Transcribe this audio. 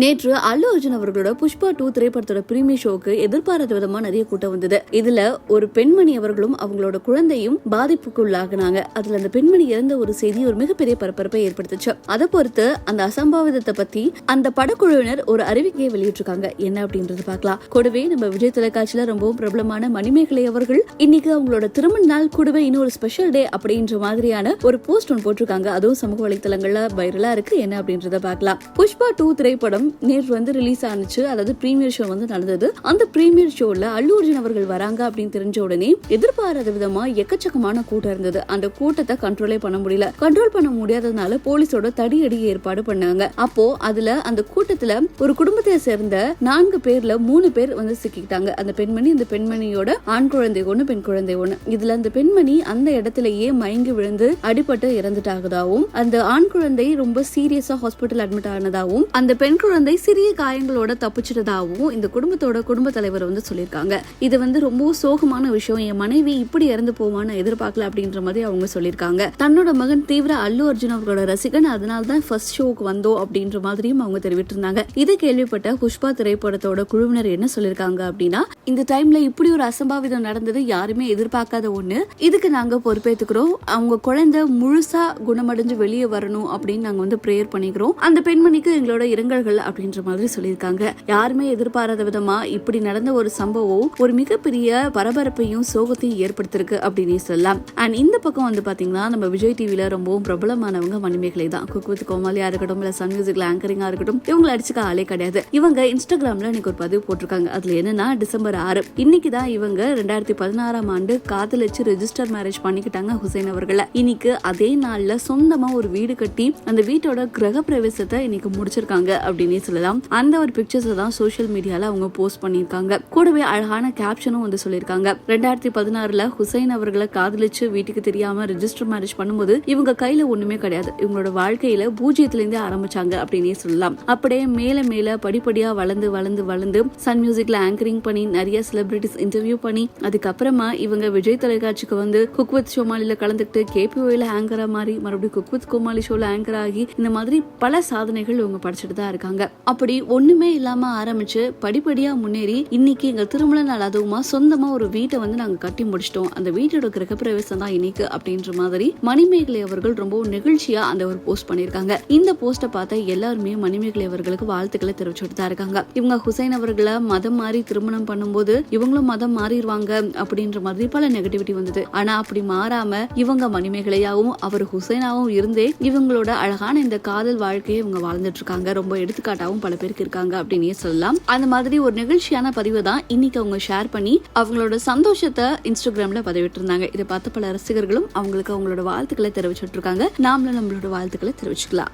நேற்று அல்லு அர்ஜுன் அவர்களோட புஷ்பா 2 திரைப்படத்தோட பிரீமியர் ஷோக்கு எதிர்பாராத விதமா நிறைய கூட்டம் வந்தது. இதுல ஒரு பெண்மணி அவர்களும் அவங்களோட குழந்தையும் பாதிப்புக்கு உள்ளாகினாங்க. அதுல அந்த பெண்மணி இறந்த ஒரு செய்தி ஒரு மிகப்பெரிய பரபரப்பை ஏற்படுத்துச்சு. அதை பொறுத்து அந்த அசம்பாவிதத்தை பத்தி அந்த படக்குழுவினர் ஒரு அறிவிக்கையை வெளியிட்டிருக்காங்க. என்ன அப்படின்றது பார்க்கலாம். கூடவே நம்ம விஜய் தொலைக்காட்சியில ரொம்பவும் பிரபலமான மணிமேகலை அவர்கள் இன்னைக்கு அவங்களோட திருமண நாள் கூடவே இன்னொரு ஸ்பெஷல் டே அப்படின்ற மாதிரியான ஒரு போஸ்ட் ஒன்று போட்டிருக்காங்க. அதுவும் சமூக வலைத்தளங்கள்ல வைரலா இருக்கு. என்ன அப்படின்றத பார்க்கலாம். புஷ்பா 2 திரைப்படம் நேற்று ரிலீஸ் ஆனிச்சு. அதாவது பிரீமியர் ஷோ நடந்தது. அந்த பிரீமியர் ஷோல அல்லு அர்ஜுன் அவர்கள் வராங்க அப்படின்னு தெரிஞ்ச உடனே எதிர்பாராத விதமா எக்கச்சக்கமான கூட்டம் இருந்தது. அந்த கூட்டத்தை கண்ட்ரோலே பண்ண முடியல. கண்ட்ரோல் பண்ண முடியாததுனால போலீஸோட தடியடி ஏற்பாடு பண்ணாங்க. அப்போ அதுல அந்த கூட்டத்துல ஒரு குடும்பத்தை சேர்ந்த 4 பேர்ல 3 பேர் சிக்கிட்டாங்க. அந்த பெண்மணியோட ஆண் குழந்தை 1 பெண் குழந்தை 1. இதுல அந்த பெண்மணி அந்த இடத்திலேயே மயங்கி விழுந்து அடிபட்டு இறந்துட்டாகதாவும், அந்த ஆண் குழந்தை ரொம்ப சீரியஸா ஹாஸ்பிட்டல் அட்மிட் ஆனதாவும், அந்த பெண் குழந்தை சிறிய காயங்களோட தப்பிச்சிட்டதாகவும் இந்த குடும்பத்தோட குடும்ப தலைவர் சொல்லியிருக்காங்க. இது ரொம்ப சோகமான விஷயம். என் மனைவி இப்படி இறந்து போவான்னு எதிர்பார்க்கல அப்படின்ற மாதிரி அவங்க சொல்லியிருக்காங்க. தன்னோட மகன் தீவிர அல்லு அர்ஜுன் அவர்களோட ரசிகன், அதனால்தான் ஃபர்ஸ்ட் ஷோக்கு வந்தோம் அப்படின்ற மாதிரியும் அவங்க தெரிவித்திருந்தாங்க. இதை கேள்விப்பட்ட புஷ்பா திரைப்படத்தோட குழுவினர் என்ன சொல்லியிருக்காங்க அப்படின்னா, இந்த டைம்ல இப்படி ஒரு அசம்பாவிதம் நடந்தது யாருமே எதிர்பார்க்காத ஒண்ணு. இதுக்கு நாங்க பொறுப்பேற்றுக்கிறோம். அவங்க குழந்தை முழுசா குணமடைஞ்சு வெளியே வரணும் அப்படின்னு நாங்க பிரேயர் பண்ணிக்கிறோம். அந்த பெண்மணிக்கு எங்களோட இரங்கல்கள் அப்படின்ற மாதிரி சொல்லியிருக்காங்க. யாருமே எதிர்பாராத விதமா இப்படி நடந்த ஒரு சம்பவம் ஒரு மிகப்பெரிய பரபரப்பையும் சோகத்தையும் ஏற்படுத்திருக்கு அப்படின்னு சொல்லலாம். அண்ட் இந்த பக்கம் பாத்தீங்கன்னா நம்ம விஜய் டிவில ரொம்பவும் பிரபலமானவங்க மணிமேகலை தான். குக் வித் கோமாளியா இருக்கட்டும், இல்ல சன் மியூசிக்ல ஆங்கரிங்கா இருக்கட்டும், இவங்களை அடிச்சுக்க ஆளே கிடையாது. இவங்க இன்ஸ்டாகிராம்ல இன்னைக்கு ஒரு பதிவு போட்டிருக்காங்க. அதுல என்னன்னா, டிசம்பர் 6 இன்னைக்கு தான் இவங்க 2016ஆம் ஆண்டு காதலிச்சு ரெஜிஸ்டர் மேரேஜ் பண்ணிக்கிட்டாங்க ஹுசைன் அவர்களை. இன்னைக்கு அதே நாள்ல சொந்தமா ஒரு வீடு கட்டி அந்த வீட்டோட கிரக பிரவேசத்தை இன்னைக்கு முடிச்சிருக்காங்க அப்படின்னே சொல்லலாம். அந்த ஒரு பிக்சர்ஸ் தான் சோஷியல் மீடியால அவங்க போஸ்ட் பண்ணிருக்காங்க. கூடவே அழகான கேப்ஷனும் சொல்லியிருக்காங்க. 2016ல ஹுசைன் அவர்களை காதலிச்சு வீட்டுக்கு தெரியாம ரெஜிஸ்டர் மேரேஜ் பண்ணும்போது இவங்க கையில ஒண்ணுமே கிடையாது. இவங்களோட வாழ்க்கையில பூஜ்ஜியத்துல இருந்தே ஆரம்பிச்சாங்க அப்படின்னே சொல்லலாம். அப்படியே மேல மேல படிப்படியா வளர்ந்து வளர்ந்து வளர்ந்து சன் மியூசிக்ல ஆங்கரிங் பண்ணி நிறைய செலிபிரிட்டிஸ் இன்டர்வியூ பண்ணி அதுக்கப்புறமா இவங்க விஜய் தொலைக்காட்சிக்கு குக் வித் கோமாளில கலந்துக்கிட்டு கேபிஓல ஆங்கரா மாறி மறுபடியும் குக் வித் கோமாளி ஷோல ஆங்கர் ஆகி இந்த மாதிரி பல சாதனைகள் இவங்க படிச்சுட்டு தான் இருக்காங்க. அப்படி ஒண்ணுமே இல்லாம ஆரம்பிச்சு படிப்படியா முன்னேறி இன்னைக்கு எங்க திருமண நாள் அதுவுமா சொந்தமா ஒரு வீட்டை நாங்க கட்டி முடிச்சிட்டோம். அந்த வீட்டோட கிரகப்பிரவேசம் தான் இன்னைக்கு அப்படின்ற மாதிரி மணிமேகலை அவர்கள் ரொம்ப நெகிழ்ச்சியா அந்த ஒரு போஸ்ட் பண்ணிருக்காங்க. இந்த போஸ்ட பார்த்த எல்லாருமே மணிமேகலை அவர்களுக்கு வாழ்த்துக்களை தெரிவிச்சுட்டு தான் இருக்காங்க. இவங்க ஹுசைன் அவர்களை மதம் மாறி திருமணம் பண்ணும்போது இவங்களும் மதம் மாறிடுவாங்க அப்படின்ற மாதிரி பல நெகட்டிவிட்டி வந்தது. ஆனா அப்படி மாறாம இவங்க மணிமேகலையாவும் அவர் ஹுசைனாவும் இருந்தே இவங்களோட அழகான இந்த காதல் வாழ்க்கையை இவங்க வாழ்ந்துட்டு இருக்காங்க. ரொம்ப எடுத்துக்காட்டாவும் பல பேருக்கு இருக்காங்க அப்படின்னே சொல்லலாம். அந்த மாதிரி ஒரு நிகழ்ச்சியான பதிவு தான் இன்னைக்கு அவங்க ஷேர் பண்ணி அவங்களோட சந்தோஷத்தை இன்ஸ்டாகிராம்ல பதிவிட்டு இருந்தாங்க. இதை பார்த்த பல ரசிகர்களும் அவங்களுக்கு அவங்களோட வாழ்த்துக்களை தெரிவிச்சுட்டு இருக்காங்க. நாமளும் நம்மளோட வாழ்த்துக்களை தெரிவிச்சுக்கலாம்.